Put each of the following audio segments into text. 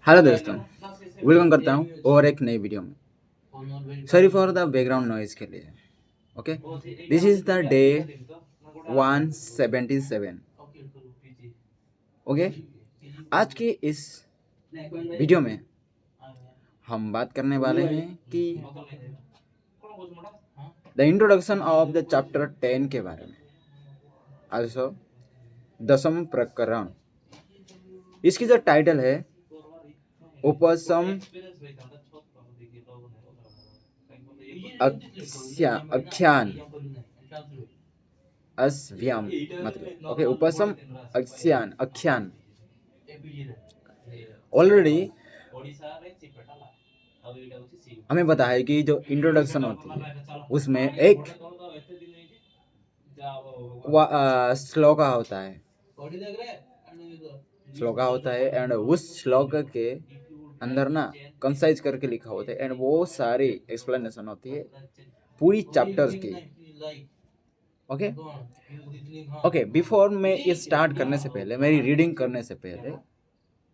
Hello दोस्तों, welcome करता हूँ और एक नई वीडियो में। Sorry for the background noise के लिए। Okay, this is the day 177। Okay, आज के इस वीडियो में हम बात करने वाले हैं कि the introduction of the chapter 10 के बारे में, आल्सो दसम प्रकरण। इसकी जो टाइटल है उपसम आख्यान अस्व्याम, मतलब ओके, उपसम आख्यान। ऑलरेडी हमें पता है कि जो इंट्रोडक्शन होती है उसमें एक श्लोका होता है एंड उस श्लोक के अंदर ना कंसाइज करके लिखा होता है एंड वो सारी एक्सप्लेनेशन होती है पूरी चैप्टर्स की। ओके ओके, बिफोर मैं ये स्टार्ट करने से पहले, मेरी रीडिंग करने से पहले,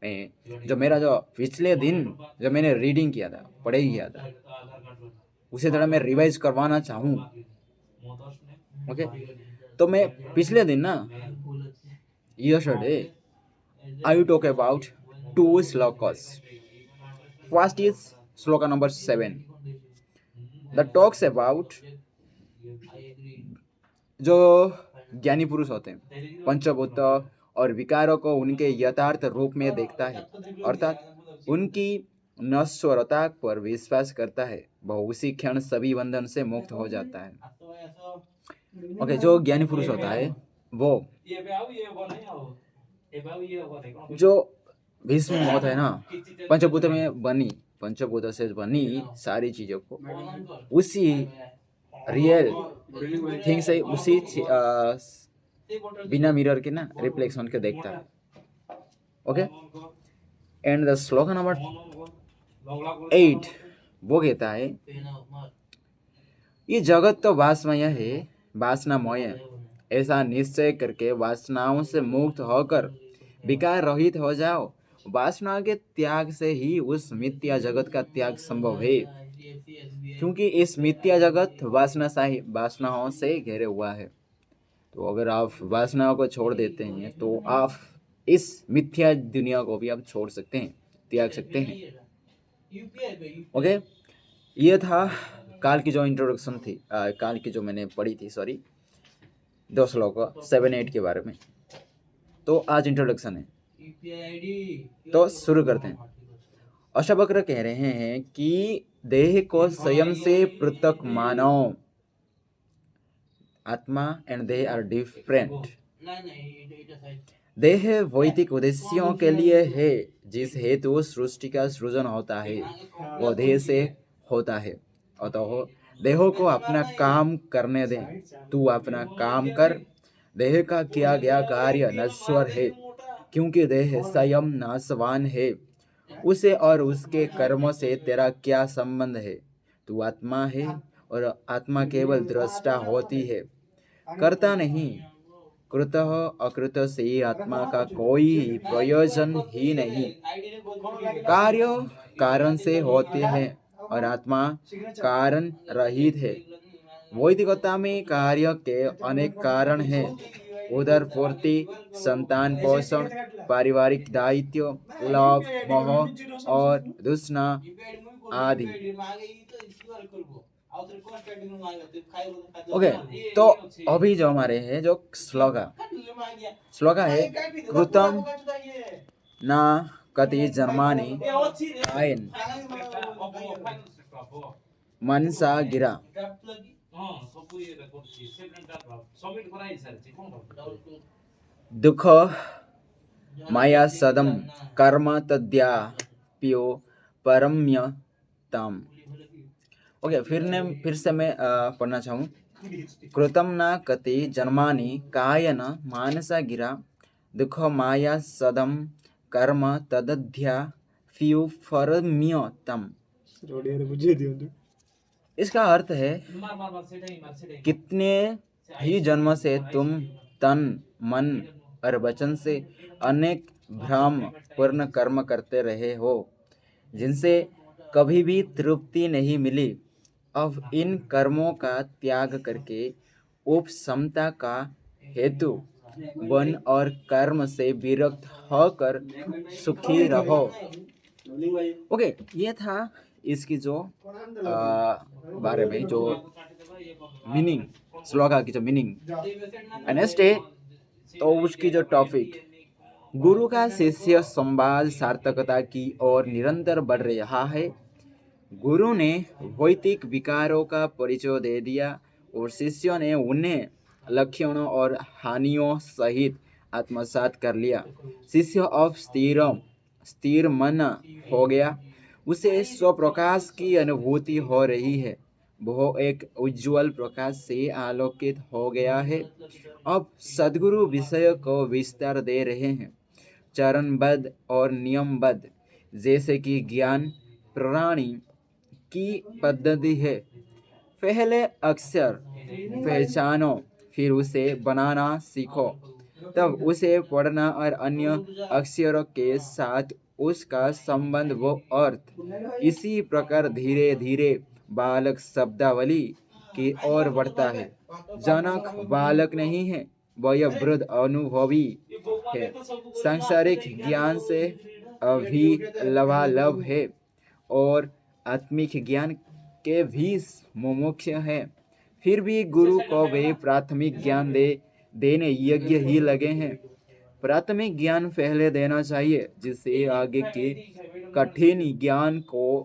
मैं जो पिछले दिन जब मैंने रीडिंग किया था, पढ़ाई किया था, उसे थोड़ा मैं रिवाइज करवाना चाहूँ। ओके, तो मैं पिछले दिन ना, yesterday I will talk about two slokas. First is sloka number 7 that talks about जो ज्ञानी पुरुष होते हैं पंचभूत और विकारों को उनके यथार्थ रूप में देखता है, अर्थात उनकी नश्वरता पर विश्वास करता है, वह उसी क्षण सभी बंधन से मुक्त हो जाता है। ओके, जो ज्ञानी पुरुष होता है वो जो भीष्म होता है ना, पंचभूत से बनी सारी चीजों को उसी रियल थिंग से, उसी बिना मिरर के ना रिफ्लेक्शन के देखता है। ओके, एंड द श्लोक नंबर 8 वो कहता है, ये जगत तो वासमय है, वासनामय है, ऐसा निश्चय करके वासनाओं से मुक्त होकर विकार रहित हो जाओ। वासना के त्याग से ही उस मिथ्या जगत का त्याग संभव है, क्योंकि इस मिथ्या जगत वासनाओं से घिरे हुआ है। तो अगर आप वासनाओं को छोड़ देते हैं तो आप इस मिथ्या दुनिया को भी आप छोड़ सकते हैं, त्याग सकते हैं। ओके, ये था काल की जो इंट्रोडक्शन थी, काल की जो मैंने पढ़ी थी, सॉरी, 2 श्लोक 7-8 के बारे में। तो आज इंट्रोडक्शन है, तो शुरू करते हैं। अष्टावक्र कह रहे हैं कि देह को स्वयं से पृथक मानो। आत्मा एंड देह आर डिफरेंट। देह भौतिक उद्देश्यों के लिए है, जिस हेतु सृष्टि का सृजन होता है वह देह से होता है। अतः देह को अपना काम करने दे, तू अपना काम कर। देह का किया गया कार्य नश्वर है, क्योंकि देह स्वयं नाशवान है। उसे और उसके कर्मों से तेरा क्या संबंध है? तू आत्मा है और आत्मा केवल दृष्टा होती है, करता नहीं। कृत अकृत से आत्मा का कोई प्रयोजन ही नहीं। कार्य कारण से होते हैं और आत्मा कारण रहित है। वैदिकता में कार्य के अनेक कारण हैं, उदर पूर्ति, संतान पोषण, पारिवारिक दायित्व, लोभ, मोह और दूसरा आदि। ओके, तो अभी जो हमारे हैं जो श्लोका है, कृतम ना कति जन्मानि आयन मनसा गिरा। दुख माया सदम कर्म तद्या पियो परम्यतम। ओके, फिर से मैं पढ़ना चाहूँ। कृतम न कति जन्मानि कायन मानसा गिरा, दुख माया सदम कर्म तदध्या फियु परम्यतम। इसका अर्थ है, कितने ही जन्म से तुम तन, मन और वचन से अनेक भ्रम पूर्ण कर्म करते रहे हो जिनसे कभी भी तृप्ति नहीं मिली। अब इन कर्मों का त्याग करके उपशमता का हेतु बन और कर्म से विरक्त होकर सुखी रहो। ओके, ये था इसकी जो बारे में जो मीनिंग, श्लोका की जो मीनिंग। नेक्स्ट है तो उसकी जो टॉपिक, गुरु का शिष्य संवाद सार्थकता की ओर निरंतर बढ़ रहा है। गुरु ने भौतिक विकारों का परिचय दे दिया और शिष्यों ने उन्हें लक्षणों और हानियों सहित आत्मसात कर लिया। शिष्य अब स्थिर मन हो गया, उसे स्वप्रकाश की अनुभूति हो रही है। वह एक उज्ज्वल प्रकाश से आलोकित हो गया है। अब सद्गुरु विषय को विस्तार दे रहे हैं, चरणबद्ध और नियमबद्ध, जैसे कि ज्ञान प्रणाली की पद्धति है। पहले अक्षर पहचानो, फिर उसे बनाना सीखो, तब उसे पढ़ना और अन्य अक्षरों के साथ उसका संबंध व अर्थ। इसी प्रकार धीरे धीरे बालक शब्दावली की ओर बढ़ता है। जनक बालक नहीं है, वह वृद्ध अनुभवी है, सांसारिक ज्ञान से अभी लबालब है और आत्मिक ज्ञान के भी मुमुक्ष है। फिर भी गुरु को वे प्राथमिक ज्ञान देने योग्य ही लगे हैं। प्राथमिक ज्ञान पहले देना चाहिए, जिससे आगे के कठिन ज्ञान को